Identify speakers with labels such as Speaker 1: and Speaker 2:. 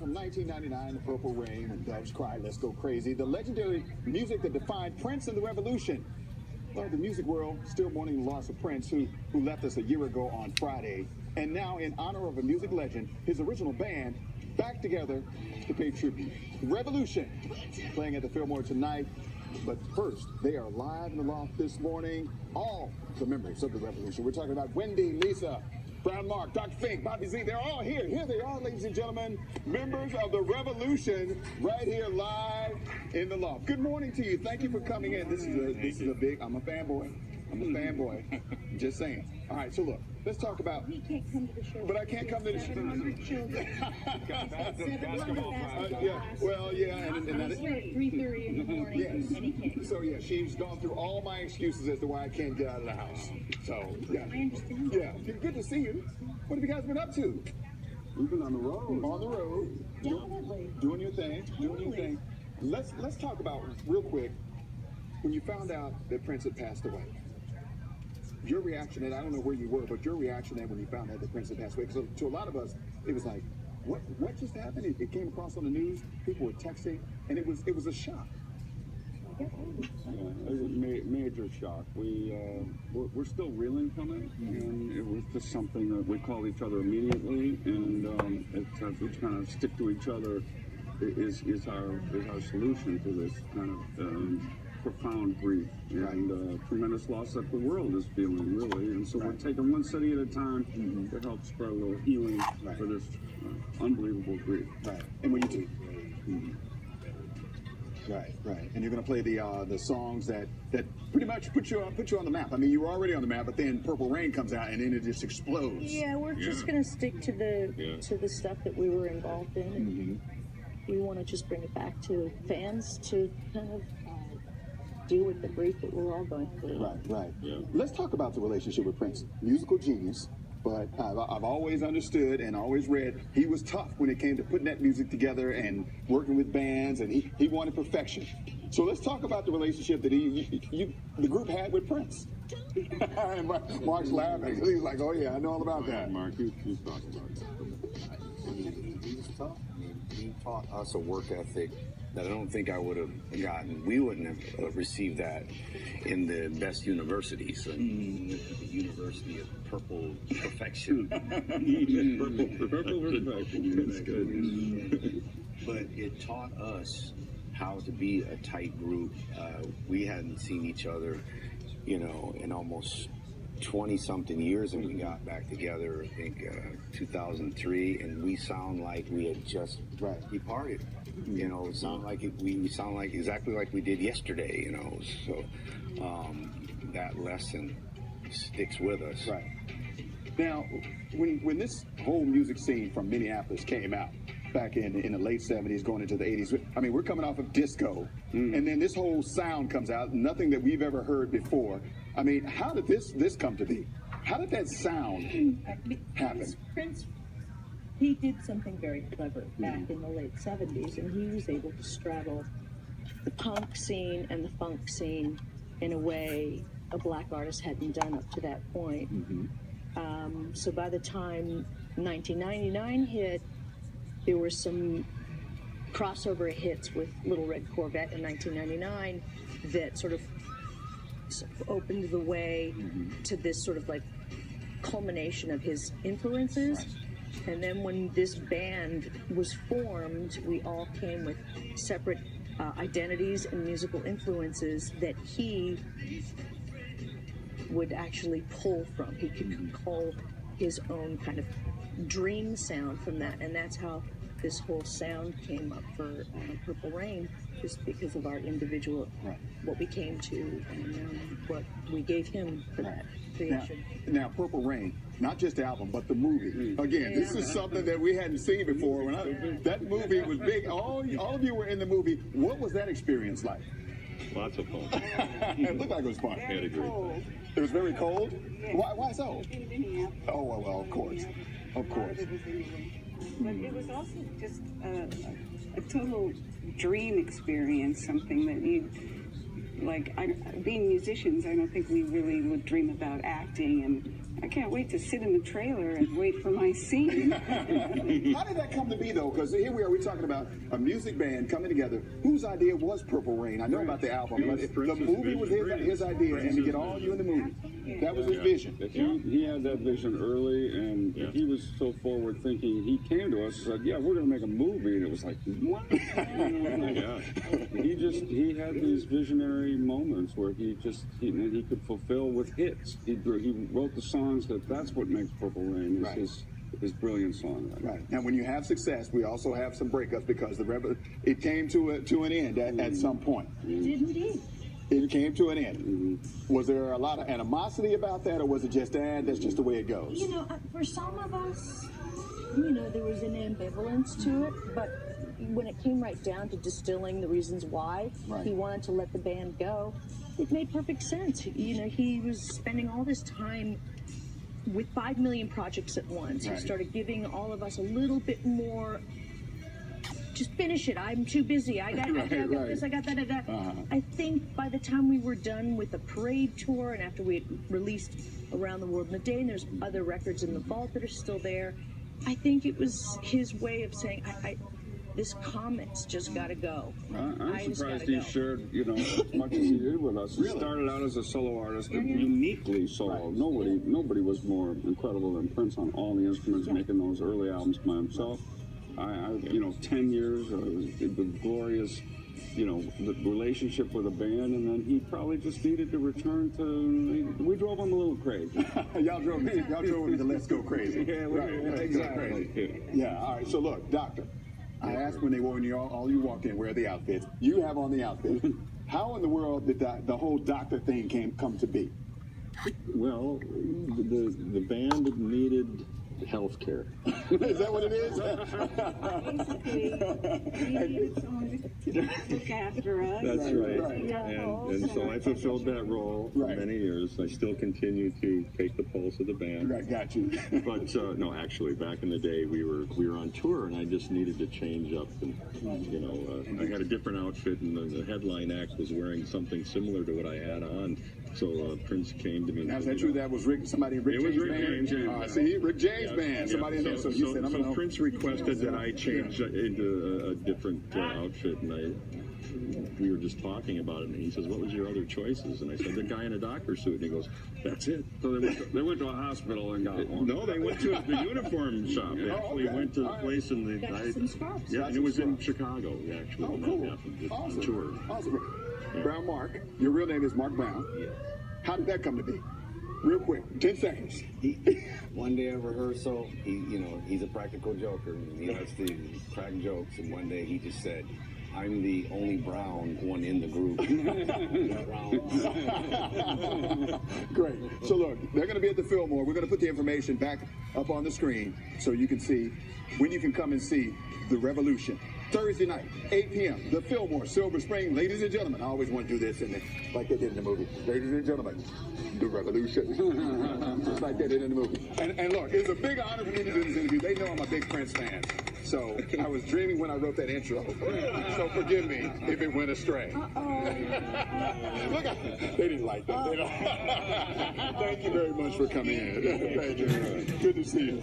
Speaker 1: from 1999, The Purple Rain, and Doves Cry, Let's Go Crazy, the legendary music that defined Prince and the Revolution. Well, the music world still mourning the loss of Prince, who left us a year ago on Friday. And now, in honor of a music legend, his original band back together to pay tribute. Revolution, playing at the Fillmore tonight. But first, they are live in the loft this morning. All the members of the Revolution. We're talking about Wendy, Lisa, Brown Mark, Dr. Fink, Bobby Z. They're all here. Here they are, ladies and gentlemen. Members of the Revolution right here live in the loft. Good morning to you. Thank you for coming in. This is a big, I'm a fanboy. Just saying. All right, so look, let's talk about.
Speaker 2: He can't come to the show.
Speaker 1: But I can't come to the show.
Speaker 2: 700 children.
Speaker 1: Yeah, well, yeah. And
Speaker 2: I was here at 3:30 in the morning,
Speaker 1: yes.
Speaker 2: And he came.
Speaker 1: So, yeah, she's gone through all my excuses as to why I can't get out of the house. So, yeah.
Speaker 2: I understand.
Speaker 1: Yeah, good to see you. What have you guys been up to?
Speaker 3: We've been on the road.
Speaker 1: On the road.
Speaker 2: Definitely.
Speaker 1: Doing your thing. Let's talk about, real quick, when you found out that Prince had passed away. Your reaction, and I don't know where you were, but your reaction when you found out that Prince had passed away, because to a lot of us, it was like, what just happened? It came across on the news, people were texting, and it was a shock.
Speaker 3: Yeah, it was a major shock. We're still reeling from it, and it was just something that we called each other immediately, and we kind of stick to each other is our solution to this kind of profound grief and tremendous loss that the world is feeling, really. And so we're taking one city at a time to help spread a little healing for this unbelievable grief.
Speaker 1: Right. And when you do. Right. And you're going to play the songs that pretty much put you on the map. I mean, you were already on the map, but then Purple Rain comes out and then it just explodes.
Speaker 2: Yeah, we're just going to stick to the stuff that we were involved in. And we want to just bring it back to fans to kind of deal with the grief that we're all going through.
Speaker 1: Right. Yeah. Let's talk about the relationship with Prince. Musical genius, but I've always understood and always read he was tough when it came to putting that music together and working with bands, and he wanted perfection. So let's talk about the relationship that the group had with Prince. And Mark's laughing. He's like, oh yeah, I know all about that.
Speaker 3: Mark, you talk about it.
Speaker 4: He was tough. He taught us a work ethic that I don't think I would have gotten. We wouldn't have received that in the best universities. The University of Purple Perfection.
Speaker 3: Purple Perfection. That's good.
Speaker 4: But it taught us how to be a tight group. We hadn't seen each other, in almost 20-something years, and we got back together, I think, 2003, and we sound like we had just departed. We sound like exactly like we did yesterday. So that lesson sticks with us.
Speaker 1: Right. Now, when this whole music scene from Minneapolis came out back in the late 70s, going into the 80s, I mean, we're coming off of disco, and then this whole sound comes out, nothing that we've ever heard before. I mean, how did this come to be? How did that sound happen?
Speaker 2: Prince, he did something very clever back in the late 70s, and he was able to straddle the punk scene and the funk scene in a way a black artist hadn't done up to that point. So by the time 1999 hit, there were some crossover hits with Little Red Corvette in 1999 that sort of opened the way to this sort of like culmination of his influences. And then when this band was formed, we all came with separate identities and musical influences that he would actually pull from. He could cull his own kind of dream sound from that, and that's how this whole sound came up for Purple Rain, just because of our individual, what we came to, and what we gave him for that creation.
Speaker 1: Now, Purple Rain, not just the album, but the movie. Again, this is something that we hadn't seen before. That movie was big. All of you were in the movie. What was that experience like?
Speaker 3: Lots of fun.
Speaker 1: It looked like it was fun.
Speaker 5: Very cold.
Speaker 1: It was very cold?
Speaker 5: Yes.
Speaker 1: Why so?
Speaker 5: In Minneapolis.
Speaker 1: Oh, well, of course. Of course.
Speaker 5: But it was also just a total dream experience, something that like being musicians, I don't think we really would dream about acting, and I can't wait to sit in the trailer and wait for my scene.
Speaker 1: How did that come to be, though? Because here we are, we're talking about a music band coming together. Whose idea was Purple Rain? I know about the album, but the movie was his idea, and to get all you in the movie. That was his vision.
Speaker 3: He had that vision early, and he was so forward thinking. He came to us and said, "Yeah, we're going to make a movie," and it was like, "What?" He had these visionary moments where he could fulfill with hits. He wrote the songs that's what makes Purple Rain is his brilliant songwriting.
Speaker 1: Right. Now, when you have success, we also have some breakups because it came to an end at some point.
Speaker 2: It did indeed.
Speaker 1: It came to an end. Was there a lot of animosity about that, or was it just, that's just the way it goes?
Speaker 2: You know, for some of us, you know, there was an ambivalence to it, but when it came right down to distilling the reasons why he wanted to let the band go, it made perfect sense. You know, he was spending all this time with 5 million projects at once. He started giving all of us a little bit more. Just finish it. I'm too busy. I got this. I got that. I think by the time we were done with the Parade tour, and after we had released Around the World in a Day, and there's other records in the vault that are still there, I think it was his way of saying, this comic's just got to go.
Speaker 3: I'm surprised he shared, as much as he did with us. He started out as a solo artist, uniquely solo. Nobody was more incredible than Prince on all the instruments, making those early albums by himself. 10 years, the glorious, the relationship with a band, and then he probably just needed to return to. We drove him a little crazy.
Speaker 1: y'all drove him to Let's Go Crazy.
Speaker 3: Yeah,
Speaker 1: exactly. Yeah. All right. So look, Doctor, I asked when all you walked in, where are the outfits? You have on the outfit. How in the world did the whole Doctor thing come to be?
Speaker 6: Well, the band needed health care.
Speaker 1: Is that what it is?
Speaker 5: Basically, he needed someone to look after us.
Speaker 6: That's right. And so I fulfilled that role for many years. I still continue to take the pulse of the band.
Speaker 1: Right, got you.
Speaker 6: But no, actually, back in the day, we were on tour, and I just needed to change up. And I had a different outfit, and the headline act was wearing something similar to what I had on. So Prince came to me.
Speaker 1: Now, is that true? That was Rick James' band?
Speaker 6: It was Rick James.
Speaker 1: See, Rick James' band. Somebody in there. So you said,
Speaker 6: so Prince requested that I change into a different outfit, and we were just talking about it, and he says, "What was your other choices?" And I said, "The guy in a doctor suit." And he goes, "That's it."
Speaker 3: So they went to a hospital and got one.
Speaker 6: No, they went to the uniform shop. They actually went to the place in the. And it was in Chicago, actually.
Speaker 1: Oh, cool. Awesome.
Speaker 6: Tour.
Speaker 1: Awesome. Brown Mark. Your real name is Mark Brown.
Speaker 4: Yeah.
Speaker 1: How did that come to be? Real quick, 10 seconds.
Speaker 4: One day at rehearsal, he's a practical joker, and he likes to crack jokes, and one day he just said, "I'm the only brown one in the group."
Speaker 1: Great. So look, they're going to be at the Fillmore. We're going to put the information back up on the screen so you can see when you can come and see The Revolution. Thursday night, 8 p.m., the Fillmore, Silver Spring. Ladies and gentlemen, I always want to do this like they did in the movie. Ladies and gentlemen, The Revolution. Just like they did in the movie. And look, it's a big honor for me to do this interview. They know I'm a big Prince fan. So I was dreaming when I wrote that intro. So forgive me if it went astray. Look, they didn't like that. Thank you very much for coming in. Thank you. Good to see you.